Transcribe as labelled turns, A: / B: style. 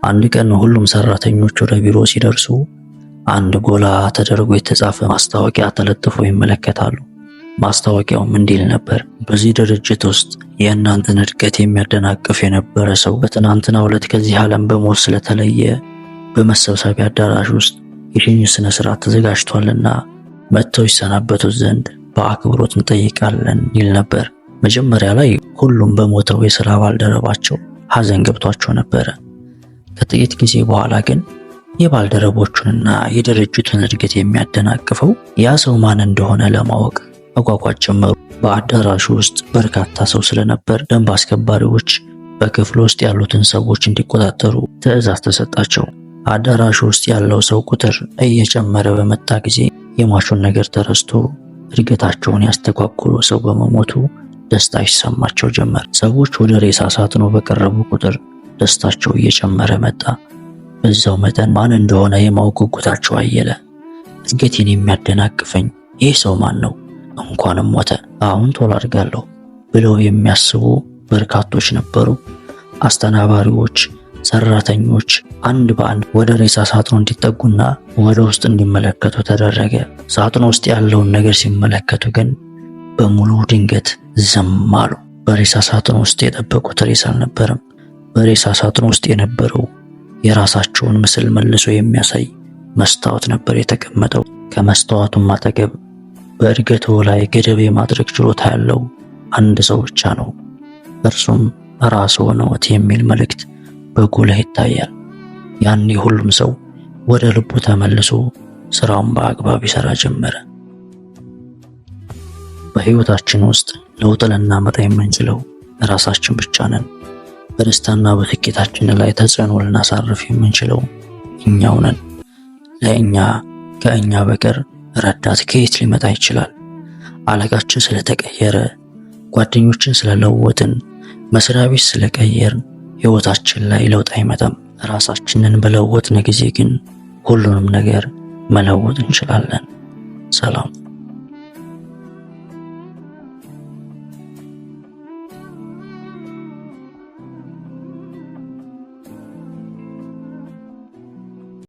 A: አንድ ቀን ሁሉም ሰራተኞች ወደ ቢሮ ሲደርሱ አንድ ጎላ ተደርጎ የተጻፈ ማስታወቂያ ተለጥፎ ይመለከታሉ። ማስታወቂያውም እንዲል ነበር፣ በዚህ ድርጅት ውስጥ የእናንተን እድገት የሚያደናቅፍ የነበረ ሰው በትናንትናው ዕለት ከዚህ ዓለም በሞት ስለተለየ በመሰብሰቢያ አዳራሽ ውስጥ የሽኝት ስነ ስርዓት ተዘጋጅቷልና መጥተው ይሰናበቱት ዘንድ በአክብሮት እንጠይቃለን ይል ነበር። መጀመሪያ ላይ ሁሉም በሞተው የሥራ ባልደረባቸው ሐዘን ገብቷቸው ነበረ። ከጥቂት ጊዜ በኋላ ግን የባልደረቦቹንና የድርጅቱን እድገት የሚያደናቅፈው ያ ሰው ማን እንደሆነ ለማወቅ መጓጓት ጀመሩ። በአዳራሹ ውስጥ በርካታ ሰው ስለነበር ደንብ አስከባሪዎች በክፍሉ ውስጥ ያሉትን ሰዎች እንዲቆጣጠሩ ትዕዛዝ ተሰጣቸው። አዳራሹ ውስጥ ያለው ሰው ቁጥር እየጨመረ በመጣ ጊዜ የሟቹን ነገር ተረስቶ እድገታቸውን ያስተጓጎለው ሰው በመሞቱ ደስታ ይሰማቸው ጀመር። ሰዎች ወደ ሬሳ ሳጥኑ በቀረቡ ቁጥር ደስታቸው እየጨመረ መጣ። በዛው መጠን ማን እንደሆነ የማወቅ ጉጉታቸው አየለ። እድገቴን የሚያደናቅፈኝ ይህ ሰው ማን ነው? እንኳንም ሞተ፣ አሁን ቶሎ አድጋለሁ ብለው የሚያስቡ በርካቶች ነበሩ። አስተናባሪዎች፣ ሰራተኞች አንድ በአንድ ወደ ሬሳ ሳጥኑ እንዲጠጉና ወደ ውስጥ እንዲመለከቱ ተደረገ። ሳጥኑ ውስጥ ያለውን ነገር ሲመለከቱ ግን በሙሉ ድንገት ዝም አሉ። በሬሳ ሳጥኑ ውስጥ የጠበቁት ሬሳ አልነበረም። በሬሳ ሳጥኑ ውስጥ የነበረው የራሳቸውን ምስል መልሶ የሚያሳይ መስታወት ነበር የተቀመጠው። ከመስታወቱም አጠገብ በእድገቱ ላይ ገደብ የማድረግ ችሎታ ያለው አንድ ሰው ብቻ ነው። እርሱም ራስዎ ነዎት የሚል መልእክት በጉልህ ይታያል። ያኔ ሁሉም ሰው ወደ ልቡ ተመልሶ ስራውን በአግባብ ይሰራ ጀመረ። በህይወታችን ውስጥ ለውጥ ልናመጣ የምንችለው ራሳችን ብቻ ነን። በደስታና በስኬታችን ላይ ተጽዕኖ ልናሳርፍ የምንችለው እኛው ነን። ለእኛ ከእኛ በቀር ረዳት ከየት ሊመጣ ይችላል? አለቃችን ስለተቀየረ፣ ጓደኞችን ስለለወጥን፣ መስሪያ ቤት ስለቀየርን ህይወታችን ላይ ለውጥ አይመጣም። ራሳችንን በለወጥን ጊዜ ግን ሁሉንም ነገር መለወጥ እንችላለን። ሰላም።